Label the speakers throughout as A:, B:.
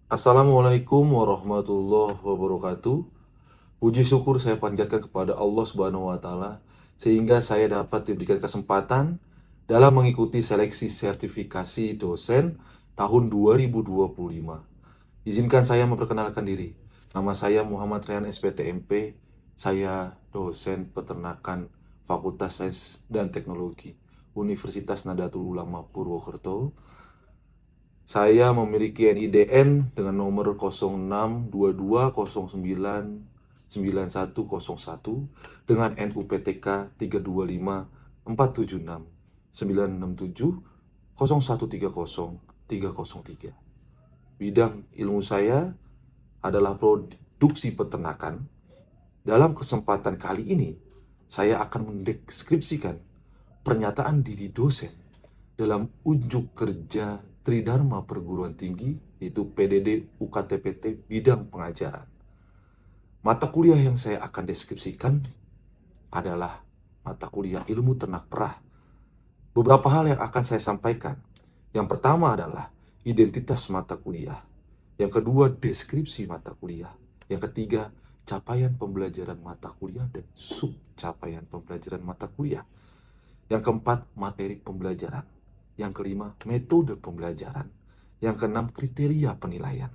A: Assalamualaikum warahmatullahi wabarakatuh. Puji syukur saya panjatkan kepada Allah Subhanahu wa taala sehingga saya dapat diberikan kesempatan dalam mengikuti seleksi sertifikasi dosen tahun 2025. Izinkan saya memperkenalkan diri. Nama saya Muhammad Rehan SPTMP. Saya dosen peternakan Fakultas Sains dan Teknologi Universitas Nahdlatul Ulama Purwokerto. Saya memiliki NIDN dengan nomor 0622099101 dengan NUPTK 32547690130303. Bidang ilmu saya adalah produksi peternakan. Dalam kesempatan kali ini, saya akan mendeskripsikan pernyataan diri dosen dalam unjuk kerja Tridharma Perguruan Tinggi, yaitu PDD UKTPT bidang pengajaran. Mata kuliah yang saya akan deskripsikan adalah mata kuliah ilmu ternak perah. Beberapa hal yang akan saya sampaikan. Yang pertama adalah identitas mata kuliah. Yang kedua, deskripsi mata kuliah. Yang ketiga, capaian pembelajaran mata kuliah dan sub capaian pembelajaran mata kuliah. Yang keempat, materi pembelajaran. Yang kelima, metode pembelajaran. Yang keenam, kriteria penilaian.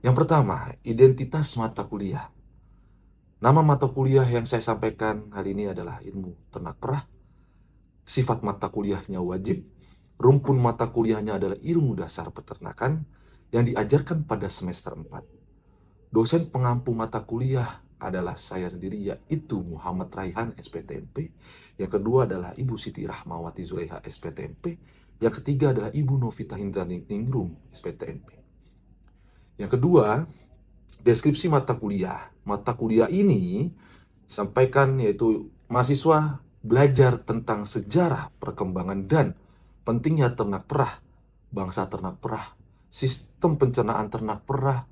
A: Yang pertama, identitas mata kuliah. Nama mata kuliah yang saya sampaikan hari ini adalah ilmu ternak perah. Sifat mata kuliahnya wajib. Rumpun mata kuliahnya adalah ilmu dasar peternakan yang diajarkan pada semester 4. Dosen pengampu mata kuliah adalah saya sendiri, yaitu Muhammad Raihan SPTMP. Yang kedua adalah Ibu Siti Rahmawati Zulaiha SPTMP. Yang ketiga adalah Ibu Novita Hindrani Ningrum SPTMP. Yang kedua, deskripsi mata kuliah. Mata kuliah ini sampaikan yaitu mahasiswa belajar tentang sejarah, perkembangan, dan pentingnya ternak perah, bangsa ternak perah, sistem pencernaan ternak perah,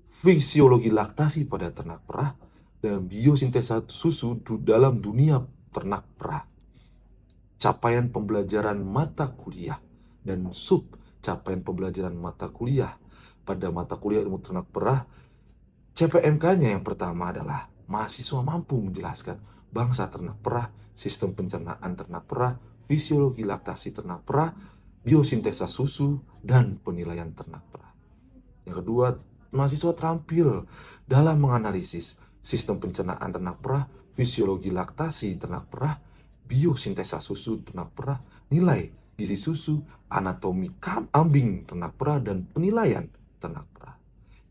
A: fisiologi laktasi pada ternak perah, dan biosintesa susu dalam dunia ternak perah. Capaian pembelajaran mata kuliah dan sub capaian pembelajaran mata kuliah pada mata kuliah ilmu ternak perah. CPMK-nya yang pertama adalah mahasiswa mampu menjelaskan bangsa ternak perah, sistem pencernaan ternak perah, fisiologi laktasi ternak perah, biosintesa susu, dan penilaian ternak perah. Yang kedua, mahasiswa terampil dalam menganalisis sistem pencernaan ternak perah, fisiologi laktasi ternak perah, biosintesa susu ternak perah, nilai gizi susu, anatomi kambing ternak perah, dan penilaian ternak perah.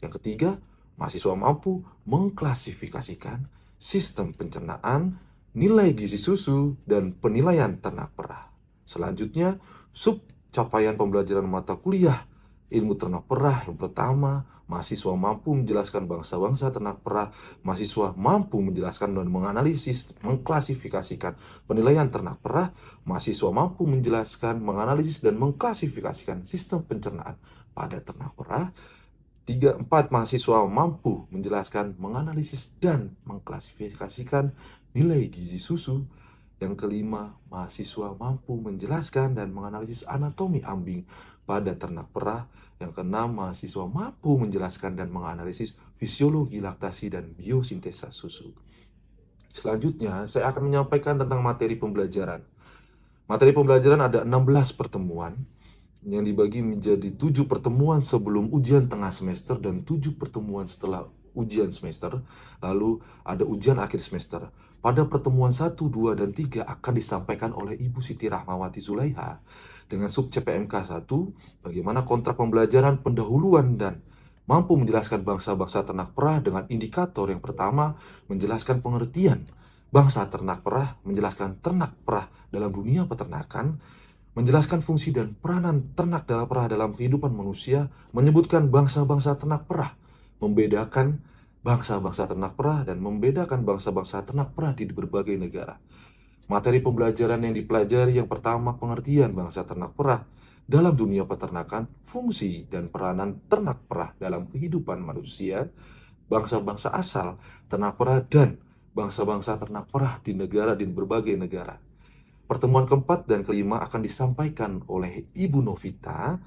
A: Yang ketiga, mahasiswa mampu mengklasifikasikan sistem pencernaan, nilai gizi susu, dan penilaian ternak perah. Selanjutnya, sub capaian pembelajaran mata kuliah ilmu ternak perah. Yang pertama, mahasiswa mampu menjelaskan bangsa-bangsa ternak perah. Mahasiswa mampu menjelaskan dan menganalisis, mengklasifikasikan penilaian ternak perah. Mahasiswa mampu menjelaskan, menganalisis, dan mengklasifikasikan sistem pencernaan pada ternak perah. 3, 4, mahasiswa mampu menjelaskan, menganalisis, dan mengklasifikasikan nilai gizi susu. Yang kelima, mahasiswa mampu menjelaskan dan menganalisis anatomi ambing pada ternak perah. Yang keenam, mahasiswa mampu menjelaskan dan menganalisis fisiologi laktasi dan biosintesa susu. Selanjutnya, saya akan menyampaikan tentang materi pembelajaran. Materi pembelajaran ada 16 pertemuan yang dibagi menjadi 7 pertemuan sebelum ujian tengah semester dan 7 pertemuan setelah ujian semester. Lalu ada ujian akhir semester. Pada pertemuan 1, 2, dan 3 akan disampaikan oleh Ibu Siti Rahmawati Zulaiha dengan sub CPMK 1, bagaimana kontrak pembelajaran pendahuluan dan mampu menjelaskan bangsa-bangsa ternak perah dengan indikator yang pertama, menjelaskan pengertian bangsa ternak perah, menjelaskan ternak perah dalam dunia peternakan, menjelaskan fungsi dan peranan ternak dalam perah dalam kehidupan manusia, menyebutkan bangsa-bangsa ternak perah, membedakan bangsa-bangsa ternak perah, dan membedakan bangsa-bangsa ternak perah di berbagai negara. Materi pembelajaran yang dipelajari yang pertama, pengertian bangsa ternak perah dalam dunia peternakan, fungsi dan peranan ternak perah dalam kehidupan manusia, bangsa-bangsa asal ternak perah, dan bangsa-bangsa ternak perah di negara dan berbagai negara. Pertemuan keempat dan kelima akan disampaikan oleh Ibu Novita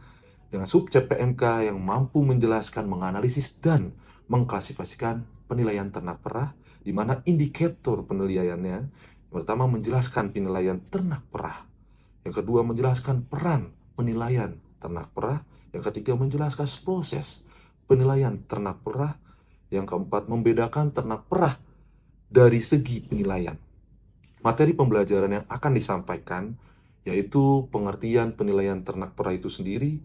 A: dengan subjek PMK yang mampu menjelaskan, menganalisis, dan mengklasifikasikan penilaian ternak perah, di mana indikator penilaiannya yang pertama menjelaskan penilaian ternak perah, yang kedua menjelaskan peran penilaian ternak perah, yang ketiga menjelaskan proses penilaian ternak perah, yang keempat membedakan ternak perah dari segi penilaian. Materi pembelajaran yang akan disampaikan yaitu pengertian penilaian ternak perah itu sendiri,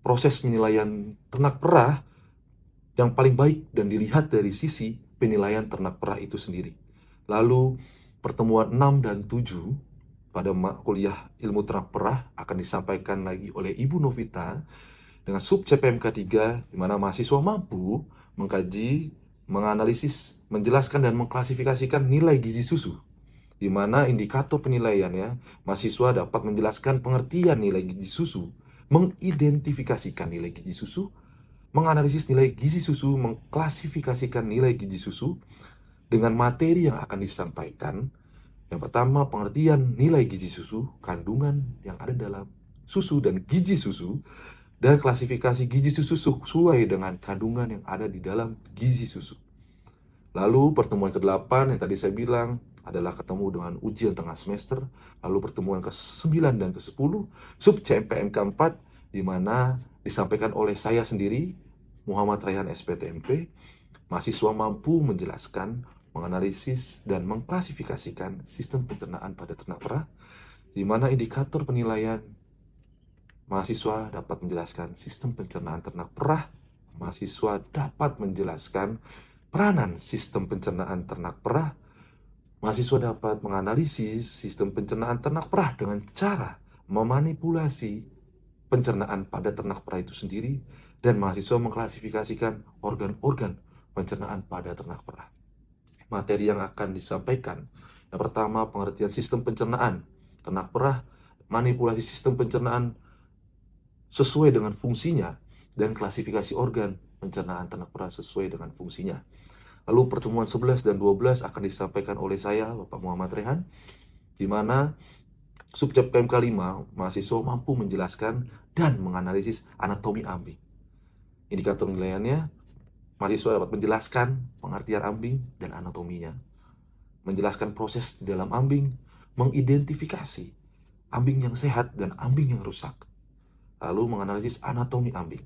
A: proses penilaian ternak perah yang paling baik dan dilihat dari sisi penilaian ternak perah itu sendiri. Lalu pertemuan 6 dan 7 pada kuliah ilmu ternak perah akan disampaikan lagi oleh Ibu Novita dengan subjek PMK 3, di mana mahasiswa mampu mengkaji, menganalisis, menjelaskan, dan mengklasifikasikan nilai gizi susu, di mana indikator penilaiannya mahasiswa dapat menjelaskan pengertian nilai gizi susu, mengidentifikasikan nilai gizi susu, menganalisis nilai gizi susu, mengklasifikasikan nilai gizi susu dengan materi yang akan disampaikan. Yang pertama, pengertian nilai gizi susu, kandungan yang ada dalam susu dan gizi susu, dan klasifikasi gizi susu sesuai dengan kandungan yang ada di dalam gizi susu. Lalu pertemuan ke-8 yang tadi saya bilang adalah ketemu dengan ujian tengah semester. Lalu pertemuan ke-9 dan ke-10 subjek PMK 4, di mana disampaikan oleh saya sendiri, Muhammad Rayhan SPTMP. Mahasiswa mampu menjelaskan, menganalisis, dan mengklasifikasikan sistem pencernaan pada ternak perah, di mana indikator penilaian mahasiswa dapat menjelaskan sistem pencernaan ternak perah. Mahasiswa dapat menjelaskan peranan sistem pencernaan ternak perah. Mahasiswa dapat menganalisis sistem pencernaan ternak perah dengan cara memanipulasi pencernaan pada ternak perah itu sendiri, dan mahasiswa mengklasifikasikan organ-organ pencernaan pada ternak perah. Materi yang akan disampaikan, yang pertama pengertian sistem pencernaan ternak perah, manipulasi sistem pencernaan sesuai dengan fungsinya, dan klasifikasi organ pencernaan ternak perah sesuai dengan fungsinya. Lalu pertemuan 11 dan 12 akan disampaikan oleh saya, Bapak Muhammad Rayhan, di mana subjek PMK 5, mahasiswa mampu menjelaskan dan menganalisis anatomi ambing. Indikator penilaiannya, mahasiswa dapat menjelaskan pengertian ambing dan anatominya, menjelaskan proses di dalam ambing, mengidentifikasi ambing yang sehat dan ambing yang rusak, lalu menganalisis anatomi ambing.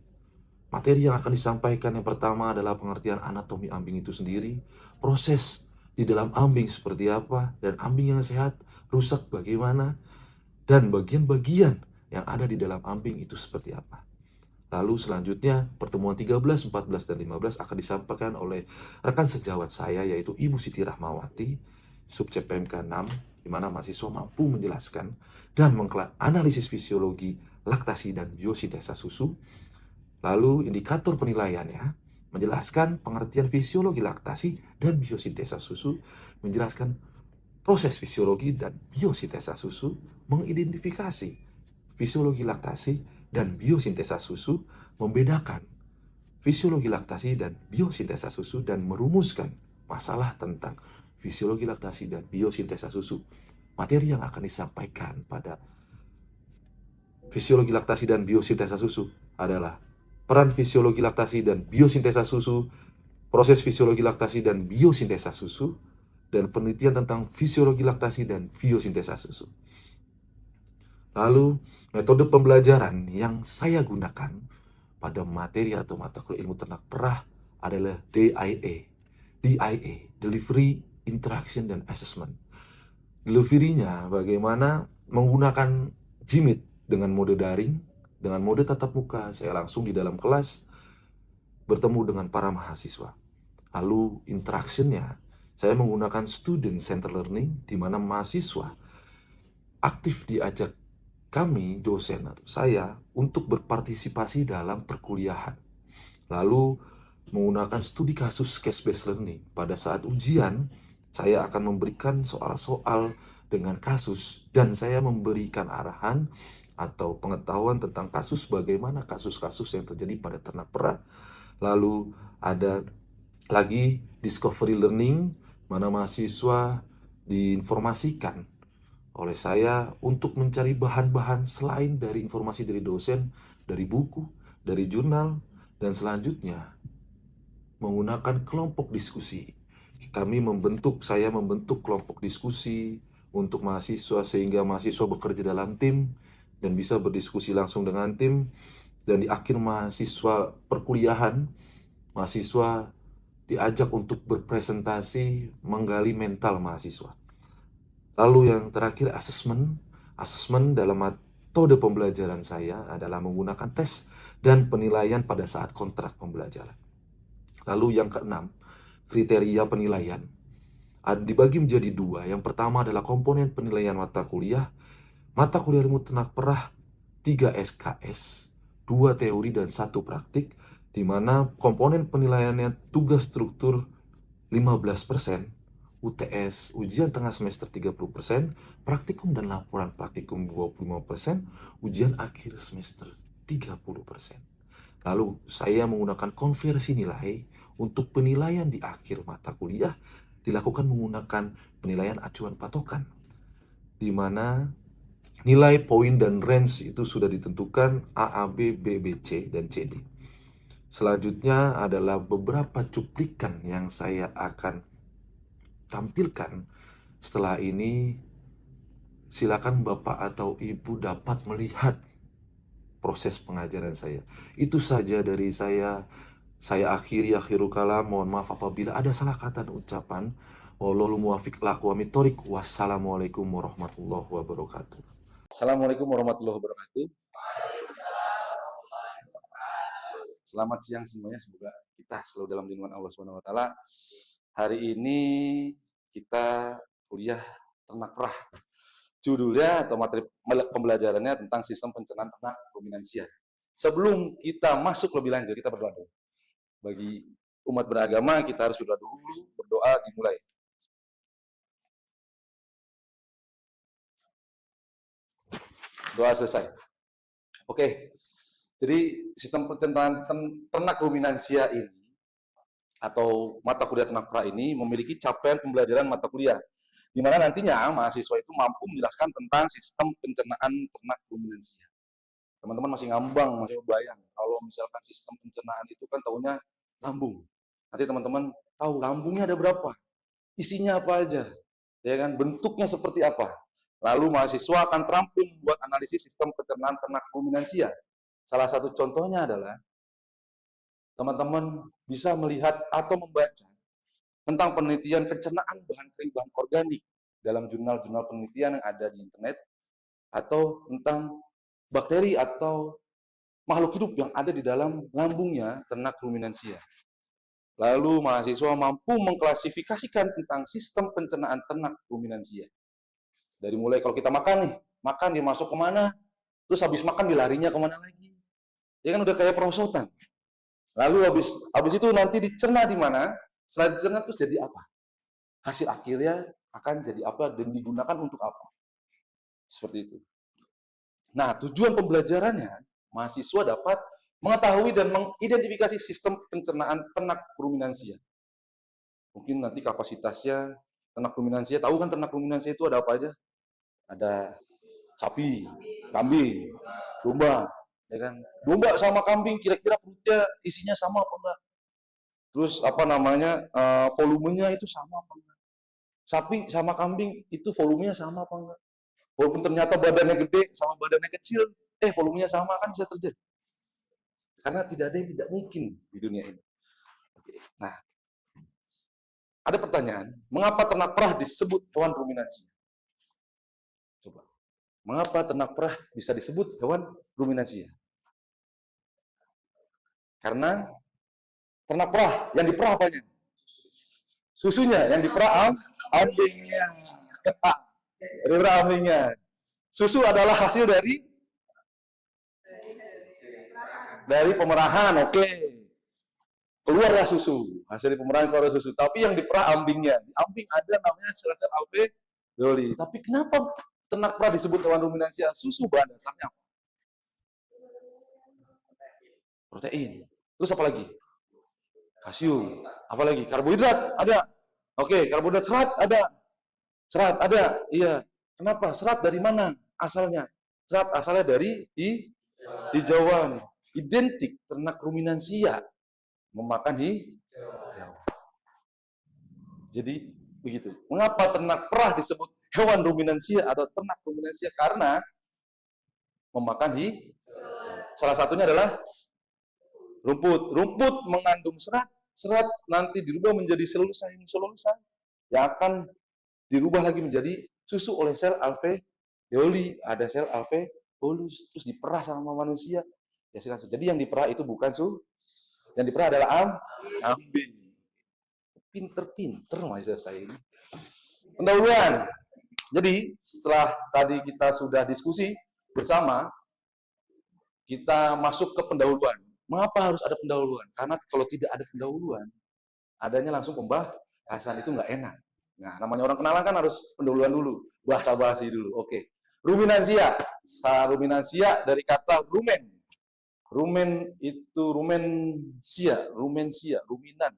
A: Materi yang akan disampaikan yang pertama adalah pengertian anatomi ambing itu sendiri, proses di dalam ambing seperti apa, dan ambing yang sehat, rusak bagaimana, dan bagian-bagian yang ada di dalam ambing itu seperti apa. Lalu selanjutnya pertemuan 13, 14, dan 15 akan disampaikan oleh rekan sejawat saya yaitu Ibu Siti Rahmawati, subjek PMK 6, di mana mahasiswa mampu menjelaskan dan menganalisis fisiologi laktasi dan biosintesa susu. Lalu indikator penilaiannya menjelaskan pengertian fisiologi laktasi dan biosintesa susu, menjelaskan proses fisiologi dan biosintesa susu, mengidentifikasi fisiologi laktasi dan biosintesa susu, membedakan fisiologi laktasi dan biosintesa susu, dan merumuskan masalah tentang fisiologi laktasi dan biosintesa susu. Materi yang akan disampaikan pada fisiologi laktasi dan biosintesa susu adalah peran fisiologi laktasi dan biosintesa susu, proses fisiologi laktasi dan biosintesa susu, dan penelitian tentang fisiologi laktasi dan biosintesa susu. Lalu, metode pembelajaran yang saya gunakan pada materi atau mata kuliah ilmu ternak perah adalah DIA, Delivery, Interaction, dan Assessment. Delivery-nya bagaimana menggunakan JIMIT dengan mode daring, dengan mode tatap muka, saya langsung di dalam kelas bertemu dengan para mahasiswa. Lalu interaction-nya, saya menggunakan student center learning, di mana mahasiswa aktif diajak kami, dosen atau saya, untuk berpartisipasi dalam perkuliahan. Lalu menggunakan studi kasus case-based learning. Pada saat ujian, saya akan memberikan soal-soal dengan kasus, dan saya memberikan arahan atau pengetahuan tentang kasus, bagaimana kasus-kasus yang terjadi pada ternak perah. Lalu ada lagi discovery learning, mana mahasiswa diinformasikan oleh saya untuk mencari bahan-bahan selain dari informasi dari dosen, dari buku, dari jurnal, dan selanjutnya menggunakan kelompok diskusi. Saya membentuk kelompok diskusi untuk mahasiswa sehingga mahasiswa bekerja dalam tim dan bisa berdiskusi langsung dengan tim, dan di akhir mahasiswa perkuliahan, mahasiswa diajak untuk berpresentasi menggali mental mahasiswa. Lalu yang terakhir asesmen. Asesmen dalam metode pembelajaran saya adalah menggunakan tes dan penilaian pada saat kontrak pembelajaran. Lalu yang keenam, kriteria penilaian. Dibagi menjadi dua. Yang pertama adalah komponen penilaian mata kuliah. Mata kuliah ilmu ternak perah 3 SKS, 2 teori dan 1 praktik, di mana komponen penilaiannya tugas struktur 15%, UTS, ujian tengah semester 30%, praktikum dan laporan praktikum 25%, ujian akhir semester 30%. Lalu saya menggunakan konversi nilai untuk penilaian di akhir mata kuliah dilakukan menggunakan penilaian acuan patokan, di mana nilai, poin, dan range itu sudah ditentukan A, A, B, B, B, C, dan C, D. Selanjutnya adalah beberapa cuplikan yang saya akan tampilkan. Setelah ini, silakan Bapak atau Ibu dapat melihat proses pengajaran saya. Itu saja dari saya. Saya akhirul kalam. Mohon maaf apabila ada salah kata dan ucapan. Wallahul muwaffiq ila aqwamit thoriq. Wassalamualaikum warahmatullahi wabarakatuh.
B: Assalamualaikum warahmatullahi wabarakatuh. Selamat siang semuanya, semoga kita selalu dalam lindungan Allah SWT. Hari ini kita kuliah ternak perah. Judulnya atau materi pembelajarannya tentang sistem pencernaan ternak ruminansia. Sebelum kita masuk lebih lanjut, kita berdoa dulu. Bagi umat beragama, kita harus berdoa dulu, berdoa dimulai. Doa selesai. Oke. Jadi sistem pencernaan ternak ruminansia ini atau mata kuliah ternak perah ini memiliki capaian pembelajaran mata kuliah di mana nantinya mahasiswa itu mampu menjelaskan tentang sistem pencernaan ternak ruminansia. Teman-teman masih ngambang, masih bayang kalau misalkan sistem pencernaan itu kan tahunya lambung. Nanti teman-teman tahu lambungnya ada berapa, isinya apa aja, ya kan, bentuknya seperti apa. Lalu mahasiswa akan terampil membuat analisis sistem pencernaan ternak ruminansia. Salah satu contohnya adalah teman-teman bisa melihat atau membaca tentang penelitian pencernaan bahan kering bahan organik dalam jurnal-jurnal penelitian yang ada di internet, atau tentang bakteri atau makhluk hidup yang ada di dalam lambungnya ternak ruminansia. Lalu mahasiswa mampu mengklasifikasikan tentang sistem pencernaan ternak ruminansia. Dari mulai kalau kita makan nih, makan dia masuk kemana, terus habis makan dilarinya kemana lagi. Ya kan udah kayak perosotan. Lalu habis itu nanti dicerna di mana? Setelah dicerna terus jadi apa? Hasil akhirnya akan jadi apa dan digunakan untuk apa? Seperti itu. Nah, tujuan pembelajarannya mahasiswa dapat mengetahui dan mengidentifikasi sistem pencernaan ternak ruminansia. Mungkin nanti kapasitasnya ternak ruminansia, tahu kan ternak ruminansia itu ada apa aja? Ada sapi, kambing, domba, ya kan? Domba sama kambing kira-kira perutnya isinya sama apa enggak? Terus apa namanya, volumenya itu sama apa enggak? Sapi sama kambing itu volumenya sama apa enggak? Walaupun ternyata badannya gede sama badannya kecil, volumenya sama kan bisa terjadi. Karena tidak ada yang tidak mungkin di dunia ini. Oke. Nah, ada pertanyaan, mengapa ternak perah disebut hewan ruminansia? Coba. Mengapa ternak perah bisa disebut hewan ruminansia? Karena ternak perah yang diperah apanya? Susunya, yang diperah ambingnya. Diperah ambingnya. Susu adalah hasil dari pemerahan, oke. Keluarlah susu, hasil pemerahan keluar susu. Tapi yang diperah ambingnya, di ambing ada namanya sel-sel alveoli. Tapi kenapa ternak perah disebut hewan ruminansia? Susu bahan dasarnya apa? Protein. Terus apa lagi? Kalsium. Apa lagi? Karbohidrat ada. Oke, karbohidrat. Serat ada. Serat ada. Iya. Kenapa? Serat dari mana asalnya? Serat asalnya dari hijauan. Identik ternak ruminansia memakan hijauan. Jadi begitu. Mengapa ternak perah disebut hewan ruminansia atau ternak ruminansia? Karena memakan salah satunya adalah rumput. Rumput mengandung serat. Serat nanti dirubah menjadi selulosa yang akan dirubah lagi menjadi susu oleh sel alveoli. Ada sel alveolus, terus diperah sama manusia. Ya, jadi yang diperah itu bukan yang diperah adalah ambing. Pinter-pinter mahasiswa saya ini. Pendahuluan. Jadi setelah tadi kita sudah diskusi bersama, kita masuk ke pendahuluan. Mengapa harus ada pendahuluan? Karena kalau tidak ada pendahuluan, adanya langsung pembahasan itu nggak enak. Nah, namanya orang kenalan kan harus pendahuluan dulu, bahasa basi dulu. Oke. Ruminansia. Ruminansia dari kata rumen. Rumen itu rumensia, ruminansia, rumen.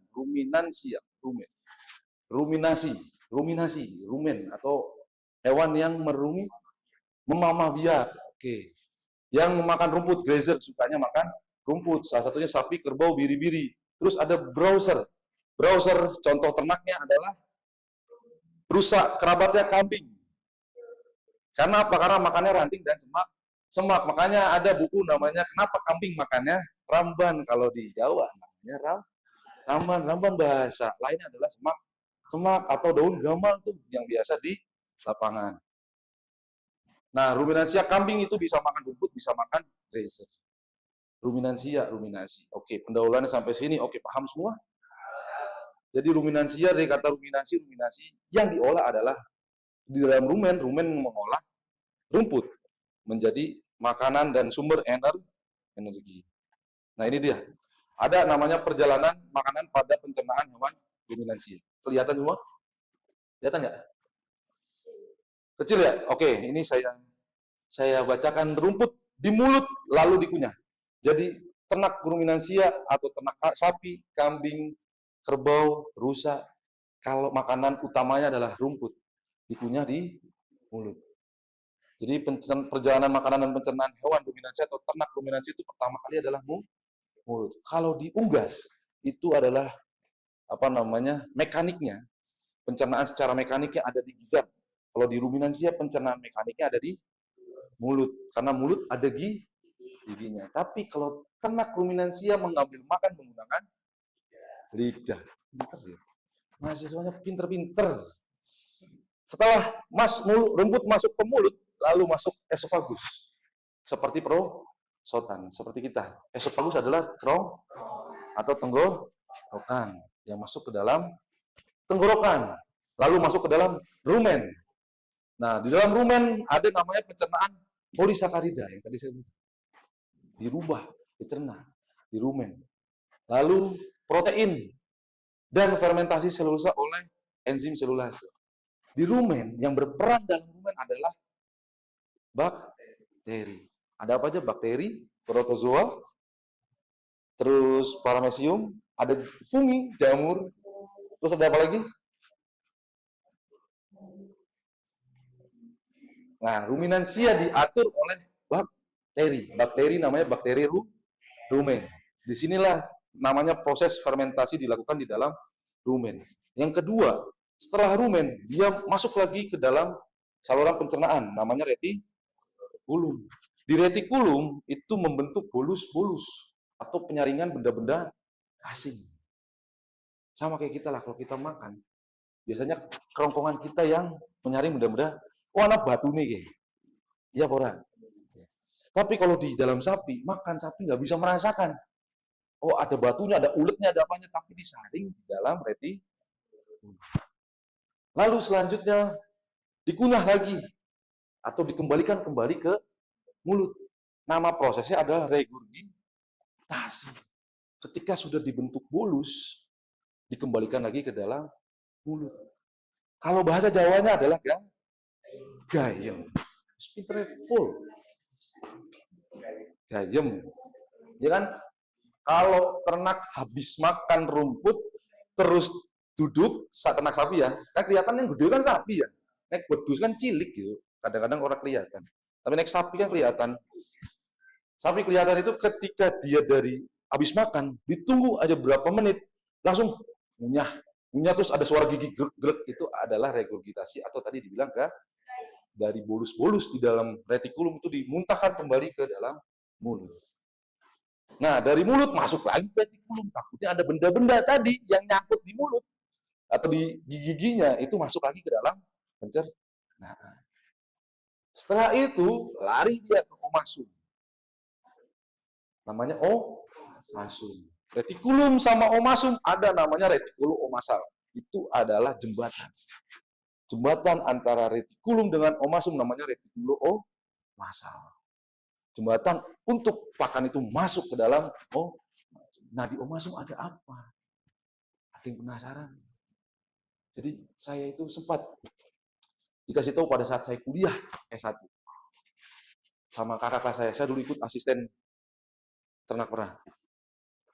B: Ruminasi, rumen atau hewan yang memamah biak. Oke. Yang memakan rumput, grazer, sukanya makan rumput. Salah satunya sapi, kerbau, biri-biri. Terus ada browser. Browser contoh ternaknya adalah rusa, kerabatnya kambing. Karena apa? Karena makannya ranting dan semak. Makanya ada buku namanya Kenapa Kambing Makannya Ramban. Kalau di Jawa namanya ramban. Bahasa lainnya adalah semak atau daun gamal tuh yang biasa di lapangan. Nah, ruminansia kambing itu bisa makan rumput, bisa makan grazer. Ruminasi. Oke, pendahuluannya sampai sini. Oke, paham semua? Jadi ruminansia dari kata ruminasi yang diolah adalah di dalam rumen mengolah rumput menjadi makanan dan sumber energi. Nah, ini dia. Ada namanya perjalanan makanan pada pencernaan hewan ruminansia. Kelihatan semua? Kelihatan nggak? Kecil ya? Oke, ini saya bacakan. Rumput di mulut lalu dikunyah. Jadi ternak ruminansia atau ternak sapi, kambing, kerbau, rusa, kalau makanan utamanya adalah rumput, dikunyah di mulut. Jadi perjalanan makanan dan pencernaan hewan ruminansia atau ternak ruminansia itu pertama kali adalah mulut. Kalau diunggas itu adalah mekaniknya. Pencernaan secara mekaniknya ada di gizzard. Kalau di ruminansia pencernaan mekaniknya ada di mulut. Karena mulut ada giginya. Tapi kalau ternak ruminansia mengambil makan menggunakan lidah. Pinter ya. Mahasiswanya pinter-pinter. Setelah rumput masuk ke mulut, lalu masuk esofagus. Seperti prosotan, seperti kita. Esofagus adalah atau tenggorokan yang masuk ke dalam tenggorokan, lalu masuk ke dalam rumen. Nah, di dalam rumen ada namanya pencernaan polisakarida yang tadi saya bilang. Dirubah, dicerna di rumen. Lalu protein dan fermentasi selulosa oleh enzim selulase. Di rumen yang berperan dalam rumen adalah bakteri. Ada apa aja? Bakteri, protozoa, terus paramecium, ada fungi, jamur, terus ada apa lagi? Nah, ruminansia diatur oleh bakteri. Bakteri namanya bakteri rumen. Disinilah namanya proses fermentasi dilakukan di dalam rumen. Yang kedua, setelah rumen, dia masuk lagi ke dalam saluran pencernaan, namanya retikulum. Di retikulum itu membentuk bolus-bolus atau penyaringan benda-benda asing. Sama kayak kita lah, kalau kita makan, biasanya kerongkongan kita yang menyaring benda-benda, anak batu nih kayak. Iya, orang. Tapi kalau di dalam sapi, makan sapi nggak bisa merasakan. Oh, ada batunya, ada uletnya, ada apanya, tapi disaring di dalam retikulum. Lalu selanjutnya dikunyah lagi atau dikembalikan kembali ke mulut. Nama prosesnya adalah regurgitasi. Ketika sudah dibentuk bolus, dikembalikan lagi ke dalam mulut. Kalau bahasa Jawanya adalah gayem. Gayem. Ya kan? Kalau ternak habis makan rumput terus duduk, saat ternak sapi ya, kan kelihatan yang gede kan sapi ya. Nek wedhus kan cilik gitu. Kadang-kadang orang kelihatan. Tapi naik sapi kan kelihatan. Sapi kelihatan itu ketika dia dari habis makan, ditunggu aja berapa menit, langsung ngunyah. Ngunyah terus ada suara gigi grek-grek, itu adalah regurgitasi atau tadi dibilang dari bolus-bolus di dalam retikulum itu dimuntahkan kembali ke dalam mulut. Nah, dari mulut masuk lagi ke retikulum. Takutnya ada benda-benda tadi yang nyangkut di mulut atau di giginya itu masuk lagi ke dalam pencernaan. Setelah itu lari dia ke omasum. Namanya omasum. Retikulum sama omasum ada namanya retikulum omasal. Itu adalah jembatan. Jembatan antara retikulum dengan omasum namanya retikulum omasal. Jembatan untuk pakan itu masuk ke dalam Nah, di omasum ada apa? Ada yang penasaran? Jadi saya itu sempat dikasih tahu pada saat saya kuliah S1 sama kakak kelas saya dulu ikut asisten ternak perah.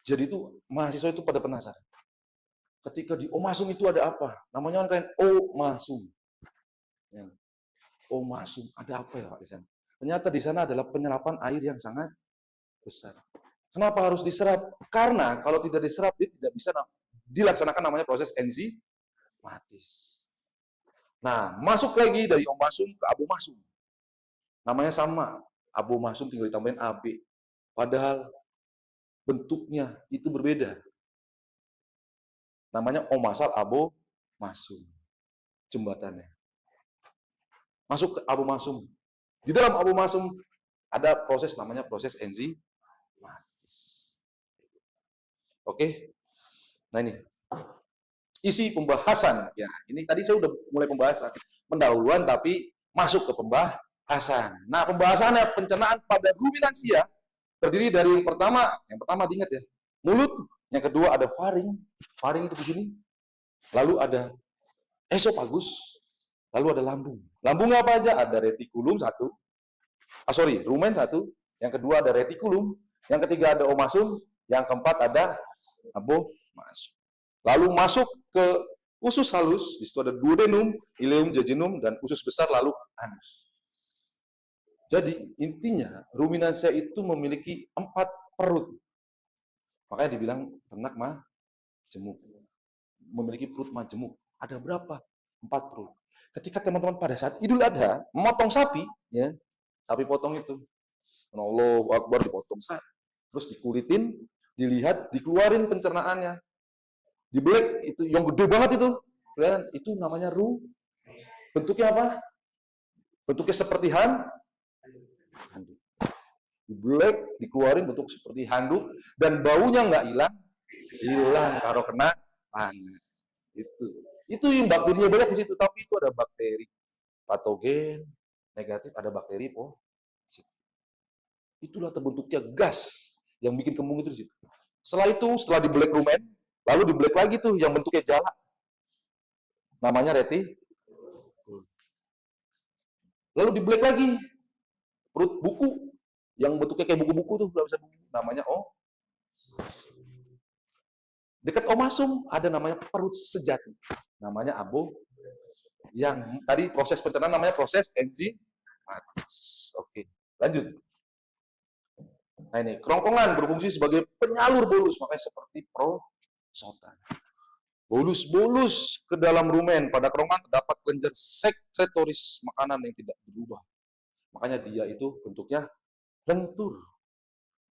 B: Jadi itu mahasiswa itu pada penasaran. Ketika di omasum itu ada apa? Namanya kan omasum. Ya. Omasum, ada apa ya Pak di sana? Ternyata di sana adalah penyerapan air yang sangat besar. Kenapa harus diserap? Karena kalau tidak diserap dia tidak bisa dilaksanakan namanya proses enzimatis. Nah, masuk lagi dari omasum ke abomasum. Namanya sama, abomasum tinggal ditambahin AB. Padahal bentuknya itu berbeda. Namanya omasal abomasum. Jembatannya. Masuk ke abomasum. Di dalam abomasum ada proses namanya proses enzimatis. Oke. Nah ini isi pembahasan. Ya, ini tadi saya udah mulai pembahasan. Pendahuluan tapi masuk ke pembahasan. Nah, pembahasannya pencernaan pada ruminansia terdiri dari yang pertama diingat ya, mulut, yang kedua ada faring itu begini, lalu ada esofagus, lalu ada lambung. Lambungnya apa aja? Ada retikulum satu, rumen satu, yang kedua ada retikulum, yang ketiga ada omasum, yang keempat ada abomasum. Lalu masuk ke usus halus, di situ ada duodenum, ileum, jejunum, dan usus besar lalu anus. Jadi intinya ruminansia itu memiliki 4 perut. Makanya dibilang ternak majemuk. Memiliki perut majemuk. Ada berapa? 4 perut. Ketika teman-teman pada saat Idul Adha memotong sapi, ya, sapi potong itu, Allahu Akbar dipotong terus dikulitin, dilihat, dikeluarin pencernaannya. Di black itu yang gede banget itu, itu namanya bentuknya apa? Bentuknya seperti handuk. Di black dikeluarin bentuk seperti handuk dan baunya nggak hilang kalau kena panas. Itu yang bakterinya banyak di situ, tapi itu ada bakteri patogen negatif, ada bakteri positif. Itulah terbentuknya gas yang bikin kembung itu di situ. Setelah di black rumen, lalu di black lagi tuh yang bentuknya jala. Namanya lalu di black lagi perut buku yang bentuknya kayak buku-buku tuh, namanya dekat omasum ada namanya perut sejati. Namanya yang tadi proses pencernaan namanya proses enzimatis. Oke, lanjut. Nah ini, kerongkongan berfungsi sebagai penyalur bolus, makanya seperti prosotan. Bolus-bolus ke dalam rumen. Pada kerongkongan terdapat kelenjar sekretoris makanan yang tidak berubah. Makanya dia itu bentuknya lentur.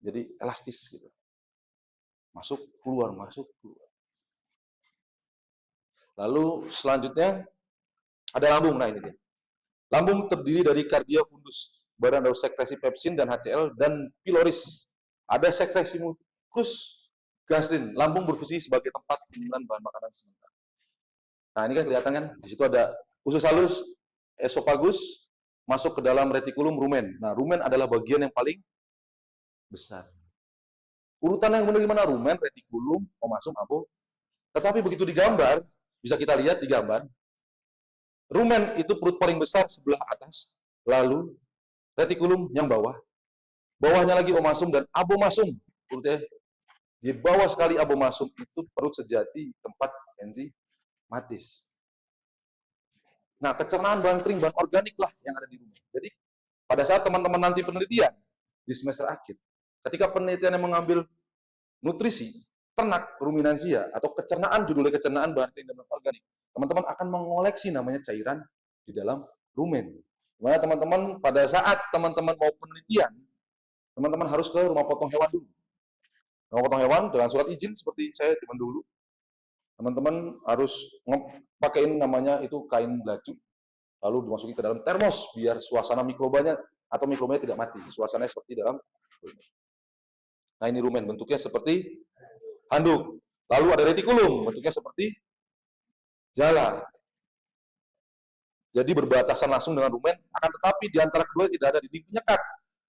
B: Jadi elastis gitu. Masuk, keluar, masuk, keluar. Lalu selanjutnya ada lambung. Nah ini dia. Lambung terdiri dari cardia fundus, badan daur sekresi pepsin dan HCl, dan piloris. Ada sekresi mukus gastrin. Lambung berfungsi sebagai tempat penyimpanan bahan makanan sementara. Nah ini kan kelihatan kan, di situ ada usus halus, esofagus, masuk ke dalam retikulum rumen. Nah rumen adalah bagian yang paling besar. Urutan yang benar gimana? Rumen, retikulum, omasum, abo. Tetapi begitu digambar, bisa kita lihat di gambar, rumen itu perut paling besar sebelah atas, lalu retikulum yang bawah, bawahnya lagi omasum dan abomasum. Perutnya di bawah sekali abomasum itu perut sejati, tempat enzimatis. Nah, pencernaan bahan kering, bahan organik lah yang ada di rumen. Jadi, pada saat teman-teman nanti penelitian di semester akhir, ketika penelitian yang mengambil nutrisi, ternak, ruminansia, atau kecernaan, judulnya kecernaan bahan kering dan bahan organik, teman-teman akan mengoleksi namanya cairan di dalam rumen. Dimana teman-teman pada saat teman-teman mau penelitian, teman-teman harus ke rumah potong hewan dulu. Rumah potong hewan dengan surat izin seperti saya zaman dulu. Teman-teman harus pakaiin namanya itu kain baju, lalu dimasuki ke dalam termos biar suasana mikrobanya atau mikrobanya tidak mati. Suasananya seperti dalam rumen. Nah, ini rumen bentuknya seperti handuk. Lalu ada retikulum bentuknya seperti jala. Jadi berbatasan langsung dengan rumen, akan tetapi di antara kedua tidak ada dinding penyekat.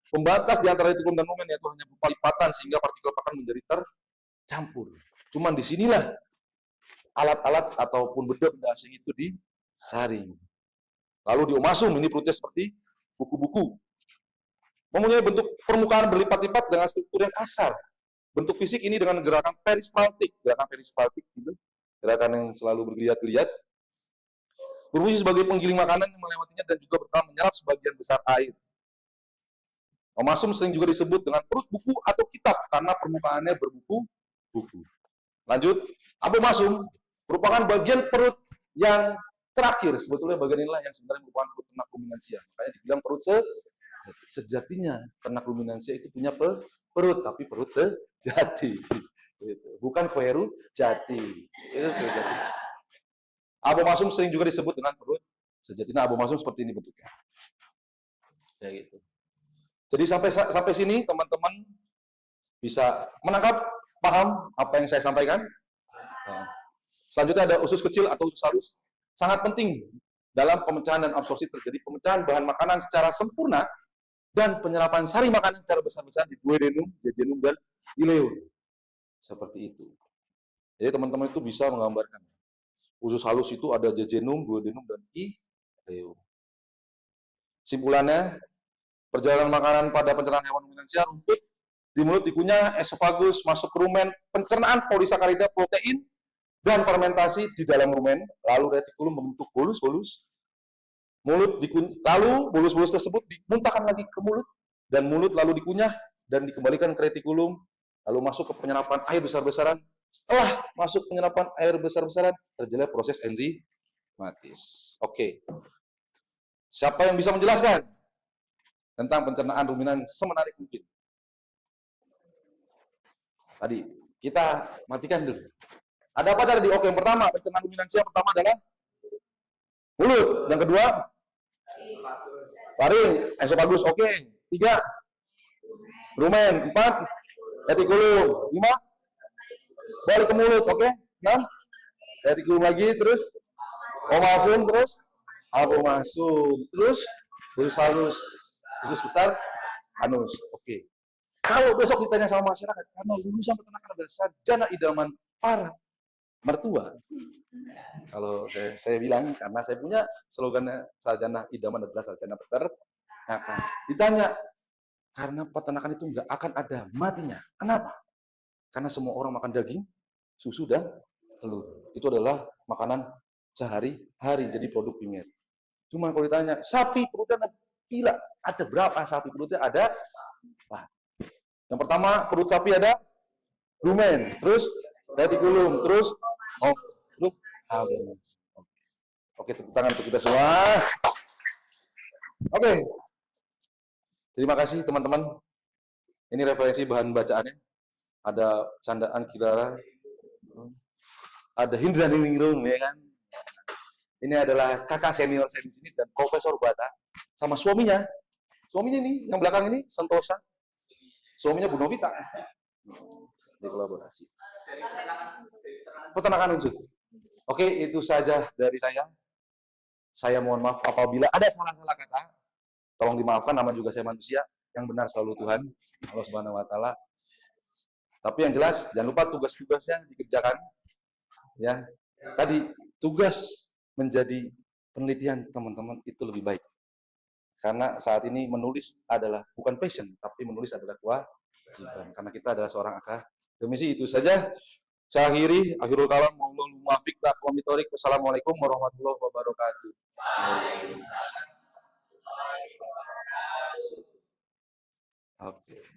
B: Pembatas di antara retikulum dan rumen yaitu hanya berupa lipatan sehingga partikel pakan menjadi tercampur. Cuman disinilah alat-alat ataupun benda-benda asing itu disaring. Lalu diomasum, ini perutnya seperti buku-buku. Mempunyai bentuk permukaan berlipat-lipat dengan struktur yang kasar. Bentuk fisik ini dengan gerakan peristaltik. Gerakan peristaltik itu gerakan yang selalu bergeliat-geliat. Berfungsi sebagai penggiling makanan yang melewatinya dan juga berperan menyerap sebagian besar air. Omasum sering juga disebut dengan perut buku atau kitab karena permukaannya berbuku-buku. Lanjut, abomasum merupakan bagian perut yang terakhir. Sebetulnya bagian inilah yang sebenarnya merupakan perut ternak ruminansia. Makanya dibilang perut sejatinya. Ternak ruminansia itu punya perut, tapi perut sejati. Bukan kweru jati. Itu perut jati. Abomasum sering juga disebut dengan perut sejati. Nah, abomasum seperti ini bentuknya. Ya gitu. Jadi sampai sini teman-teman bisa menangkap, paham apa yang saya sampaikan. Nah, selanjutnya ada usus kecil atau usus halus. Sangat penting dalam pemecahan dan absorpsi terjadi pemecahan bahan makanan secara sempurna dan penyerapan sari makanan secara besar-besar di duodenum, jejunum, dan ileum. Seperti itu. Jadi teman-teman itu bisa menggambarkan. Usus halus itu ada jejunum, duodenum, dan ileum. Simpulannya, perjalanan makanan pada pencernaan hewan ruminansia rumput di mulut dikunyah, esofagus masuk ke rumen, pencernaan polisakarida, protein, dan fermentasi di dalam rumen, lalu retikulum membentuk bolus-bolus. Lalu bolus-bolus tersebut dimuntahkan lagi ke mulut, dan mulut lalu dikunyah dan dikembalikan ke retikulum, lalu masuk ke penyerapan air besar-besaran. Setelah masuk penyerapan air besar-besaran, terjadi proses enzimatis. Oke. Siapa yang bisa menjelaskan tentang pencernaan ruminan semenarik mungkin? Tadi kita matikan dulu. Ada apa tadi? Oke, yang pertama, pencernaan ruminansia yang pertama adalah mulut. Yang kedua, faring, esofagus. Oke. 3, rumen. 4, retikulum. 5, balik ke mulut. Oke. 6, retikulum lagi. Terus omasum. Terus abomasum. Terus usus halus, usus besar, anus. Oke. Kalau besok ditanya sama masyarakat, karena lulusan peternakan adalah sarjana idaman para mertua. Kalau saya bilang, karena saya punya slogannya sarjana idaman adalah sarjana peternakan. Ditanya, karena peternakan itu nggak akan ada matinya. Kenapa? Karena semua orang makan daging, susu, dan telur. Itu adalah makanan sehari-hari, jadi produk primer. Cuma kalau ditanya, sapi perutnya gila, ada berapa sapi perutnya? Ada. Wah. Yang pertama, perut sapi ada rumen, terus retikulum, terus abomasum. Oke, tepuk tangan untuk kita semua. Oke. Terima kasih teman-teman. Ini referensi bahan bacaannya. Ada candaan Kirara, ada Hindra Ningrum, ya kan? Ini adalah kakak senior saya di sini dan Profesor Bata sama suaminya. Suaminya nih, yang belakang ini Sentosa. Suaminya Bu Novita. Di kolaborasi. Peternakan unsur. Oke, itu saja dari saya. Saya mohon maaf apabila ada salah-salah kata. Tolong dimaafkan, nama juga saya manusia. Yang benar selalu Tuhan, Allah Subhanahu wa taala. Tapi yang jelas jangan lupa tugas-tugasnya dikerjakan. Ya. Tadi tugas menjadi penelitian teman-teman itu lebih baik. Karena saat ini menulis adalah bukan passion, tapi menulis adalah kewajiban. Karena kita adalah seorang akademisi. Itu saja. Saya akhiri. Akhirul kalam. Wassalamualaikum warahmatullahi wabarakatuh. Oke.